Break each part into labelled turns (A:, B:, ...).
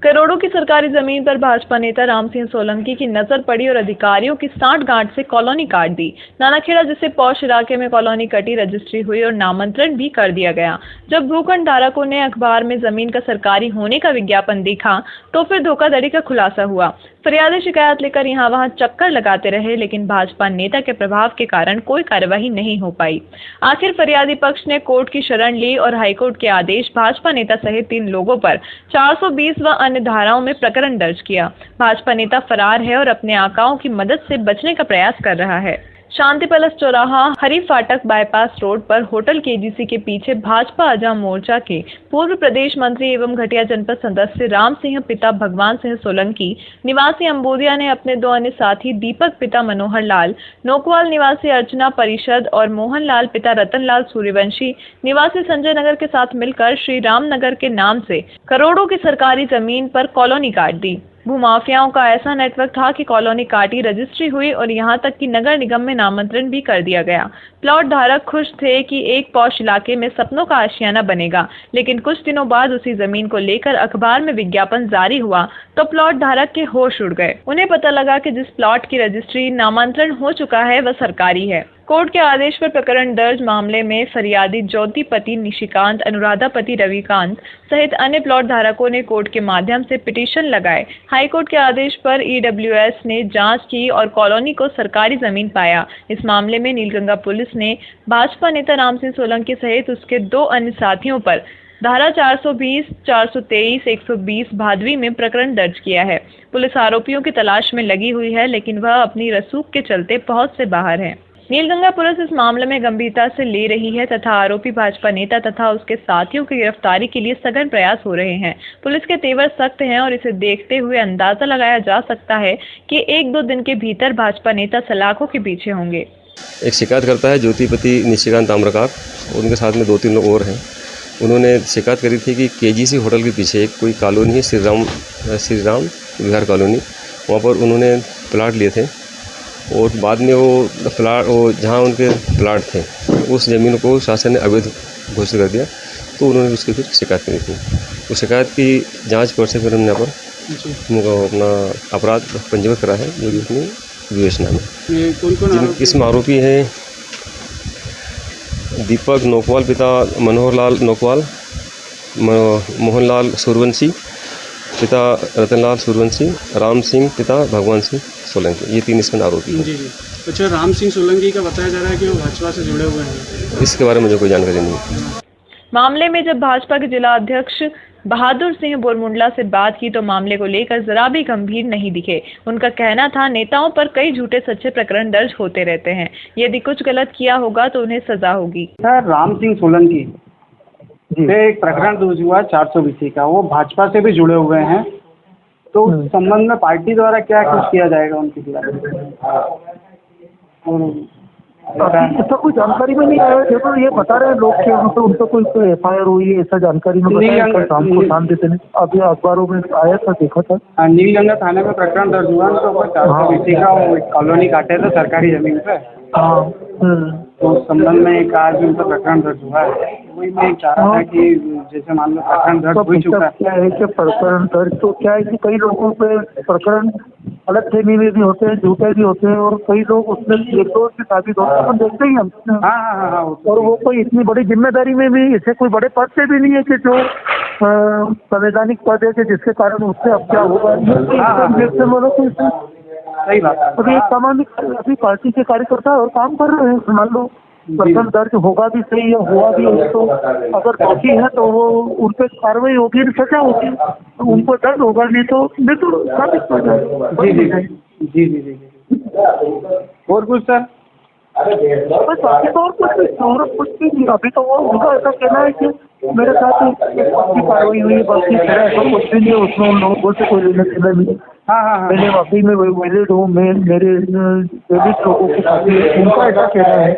A: करोड़ों की सरकारी जमीन पर भाजपा नेता राम सिंह सोलंकी की नजर पड़ी और अधिकारियों की सांठगांठ से कॉलोनी काट दी। नानाखेड़ा जैसे पौष इलाके में कॉलोनी कटी, रजिस्ट्री हुई और नामांतरण भी कर दिया गया। जब भूखंड धारकों ने अखबार में जमीन का सरकारी होने का विज्ञापन देखा तो फिर धोखाधड़ी का खुलासा हुआ। फरियादी शिकायत लेकर यहाँ वहाँ चक्कर लगाते रहे, लेकिन भाजपा नेता के प्रभाव के कारण कोई कार्यवाही नहीं हो पाई। आखिर फरियादी पक्ष ने कोर्ट की शरण ली और हाईकोर्ट के आदेश भाजपा नेता सहित 3 लोगों पर 420 व अन्य धाराओं में प्रकरण दर्ज किया। भाजपा नेता फरार है और अपने आकाओं की मदद से बचने का प्रयास कर रहा है। शांति पैलेस चौराहा, हरी फाटक बाईपास रोड पर होटल केजीसी के पीछे भाजपा आजाम मोर्चा के पूर्व प्रदेश मंत्री एवं घटिया जनपद सदस्य राम सिंह पिता भगवान सिंह सोलंकी निवासी अंबोदिया ने अपने 2 अन्य साथी दीपक पिता मनोहर लाल, नोकवाल निवासी अर्चना परिषद और मोहन लाल पिता रतन लाल सूर्यवंशी निवासी संजय नगर के साथ मिलकर श्री राम नगर के नाम से करोड़ों की सरकारी जमीन पर कॉलोनी काट दी। भूमाफियाओं का ऐसा नेटवर्क था कि कॉलोनी काटी, रजिस्ट्री हुई और यहां तक कि नगर निगम में नामांतरण भी कर दिया गया। प्लॉट धारक खुश थे कि एक पौष इलाके में सपनों का आशियाना बनेगा, लेकिन कुछ दिनों बाद उसी जमीन को लेकर अखबार में विज्ञापन जारी हुआ तो प्लॉट धारक के होश उड़ गए। उन्हें पता लगा कि जिस प्लॉट की रजिस्ट्री नामांतरण हो चुका है वह सरकारी है। कोर्ट के आदेश पर प्रकरण दर्ज मामले में फरियादी ज्योतिपति निशिकांत, अनुराधापति रविकांत सहित अन्य प्लॉट धारकों ने कोर्ट के माध्यम से पिटीशन लगाए। हाईकोर्ट के आदेश पर ईडब्ल्यूएस ने जांच की और कॉलोनी को सरकारी जमीन पाया। इस मामले में नीलगंगा पुलिस ने भाजपा नेता राम सिंह सोलंकी सहित उसके 2 अन्य साथियों पर धारा 420, 423, 120 भादवी में प्रकरण दर्ज किया है। पुलिस आरोपियों की तलाश में लगी हुई है, लेकिन वह अपनी रसूख के चलते पहुंच से बाहर है। नीलगंगा पुलिस इस मामले में गंभीरता से ले रही है तथा आरोपी भाजपा नेता तथा उसके साथियों की गिरफ्तारी के लिए सघन प्रयास हो रहे हैं। पुलिस के तेवर सख्त हैं और इसे देखते हुए अंदाजा लगाया जा सकता है कि 1-2 दिन के भीतर भाजपा नेता सलाखों के पीछे होंगे।
B: एक शिकायत करता है ज्योतिपति निशिकांत ताम्रकार, उनके साथ में 2-3 लोग और हैं। उन्होंने शिकायत करी थी कि केजीसी होटल के पीछे एक कोई कॉलोनी है, श्री राम विहार कॉलोनी, वहाँ पर उन्होंने प्लाट लिए थे और बाद में वो जहाँ उनके प्लाट थे उस ज़मीन को शासन ने अवैध घोषित कर दिया, तो उन्होंने उसकी फिर शिकायत करी थी। उस शिकायत की जांच पर से फिर हमने यहाँ पर उनका अपना अपराध पंजीबद्ध करा है, जो कि उसमें विवेचना में इसमें आरोपी हैं दीपक नोकवाल पिता मनोहर लाल नोकवाल, मोहन लाल सूर्यवंशी पिता रतन लाल सूर्यवंशी, राम सिंह पिता भगवान सिंह सोलंकी, ये 3 इसमें आरोपी हैं।
C: जी। अच्छा, राम सिंह सोलंकी का बताया जा रहा है कि वो भाजपा से जुड़े हुए हैं।
B: इसके बारे में मुझे कोई जानकारी नहीं है।
A: मामले में जब भाजपा के जिला अध्यक्ष बहादुर सिंह बोरमुंडला से बात की तो मामले को लेकर जरा भी गंभीर नहीं दिखे। उनका कहना था, नेताओं पर कई झूठे सच्चे प्रकरण दर्ज होते रहते हैं, यदि कुछ गलत किया होगा तो उन्हें सजा होगी।
D: सर, राम सिंह सोलंकी से एक प्रकरण दर्ज हुआ 420 का, वो भाजपा से भी जुड़े हुए हैं, तो उस संबंध में पार्टी द्वारा क्या कुछ किया जाएगा उनके खिलाफ?
E: ऐसा कोई जानकारी में नहीं आया, देखो ये बता रहे हैं लोग कि उनको कोई FIR हुई है, ऐसा जानकारी में शाम को शाम देते नहीं, अभी अखबारों में आया था, देखा था।
D: नीलगंगा थाने में प्रकरण दर्ज हुआ तो 420 का वो कॉलोनी काटे थे सरकारी जमीन पे।
E: हाँ,
D: तो उस संबंध में एक आज उनका प्रकरण दर्ज हुआ है। वही मैं चाह रहा था कि जैसे मान लो प्रकरण दर्ज हो चुका है,
E: क्या है कि प्रकरण दर्ज तो क्या है कि कई लोगों पे प्रकरण अलग फहमी में भी होते हैं, झूठे भी होते हैं, और कई लोग उसमें निर्दोष भी साबित होते हैं, देखते ही हम।
D: हाँ।
E: और वो कोई इतनी बड़ी जिम्मेदारी में भी, इसे कोई बड़े पद से भी नहीं है कि जो संवैधानिक पद है कि जिसके कारण उससे अब क्या होगा,
D: सही बात है।
E: अभी एक सामान्य अभी पार्टी के कार्यकर्ता और काम कर रहे हैं, मान लो प्रकरण दर्ज होगा भी सही या हुआ भी है, तो अगर दोषी है तो वो उन पर कार्रवाई होगी, सजा होगी, उनको दर्द होगा, नहीं तो साबित हो जाएगा।
D: जी। और कुछ सर?
E: बस बाकी तो और कुछ भी नहीं। अभी तो वो उनका ऐसा कहना है कि मेरे साथ की कार्रवाई हुई है, बाकी ऐसा कुछ भी नहीं है, उसमें उन लोगों से कोई लेना देना नहीं।
D: हाँ।
E: मैंने वाकई में वैलिड हूँ, मैं मेरे वैलिड लोगों के साथ उनका ऐसा कहना है।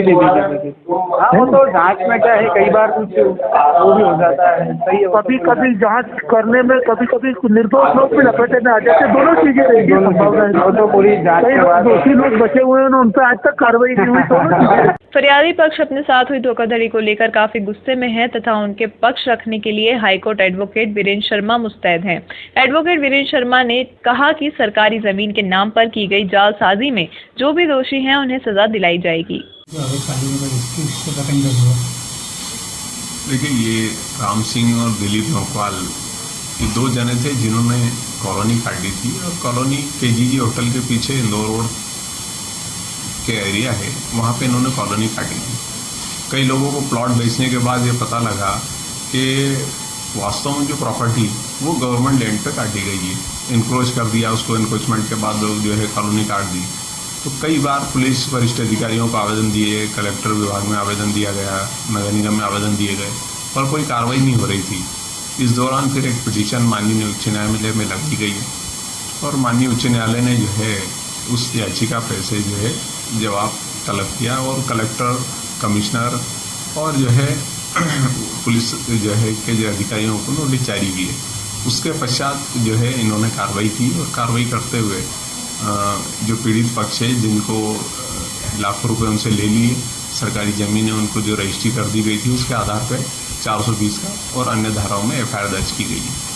D: जी। हाँ, वो तो जांच में क्या है, कई बार कुछ वो भी हो जाता है। सही है,
E: कभी जांच करने में कभी निर्दोष लोग भी लपेटे में आ जाते हैं, दोनों चीजें रहेगी संभावना है।
D: तो पूरी जांच के बाद
E: दोषी लोग बचे हुए हैं, उन पर आज तक कार्रवाई नहीं हुई, दोनों चीजें।
A: फरियादी पक्ष अपने साथ हुई धोखाधड़ी को लेकर काफी गुस्से में है तथा तथा उनके पक्ष रखने के लिए हाईकोर्ट एडवोकेट वीरेंद्र शर्मा मुस्तैद हैं। एडवोकेट वीरेंद्र शर्मा ने कहा कि सरकारी जमीन के नाम पर की गई जालसाजी में जो भी दोषी हैं उन्हें सजा दिलाई जाएगी।
F: देखिए, ये राम सिंह और दिलीप नौकवाल ये दो जने थे जिन्होंने कॉलोनी काटी थी और कॉलोनी केजीजी होटल के पीछे इंदौर रोड के एरिया है, वहाँ पे इन्होंने कॉलोनी काटी थी। कई लोगों को प्लॉट बेचने के बाद ये पता लगा कि वास्तव में जो प्रॉपर्टी वो गवर्नमेंट लैंड पे काटी गई है, इनक्रोच कर दिया उसको, इनक्रोचमेंट के बाद जो है कॉलोनी काट दी। तो कई बार पुलिस वरिष्ठ अधिकारियों को आवेदन दिए, कलेक्टर विभाग में आवेदन दिया गया, नगर निगम में आवेदन दिए गए, पर कोई कार्रवाई नहीं हो रही थी। इस दौरान फिर एक पिटीशन माननीय उच्च न्यायालय में लगाई गई और माननीय उच्च न्यायालय ने जो है उस याचिका पे से जो है जवाब तलब किया और कलेक्टर, कमिश्नर और जो है पुलिस जो है के जो अधिकारियों को नोटिस जारी किए। उसके पश्चात जो है इन्होंने कार्रवाई की और कार्रवाई करते हुए जो पीड़ित पक्ष है, जिनको लाखों रुपए उनसे ले लिए, सरकारी ज़मीनें उनको जो रजिस्ट्री कर दी गई थी, उसके आधार पर 420 का और अन्य धाराओं में एफआईआर दर्ज की गई है।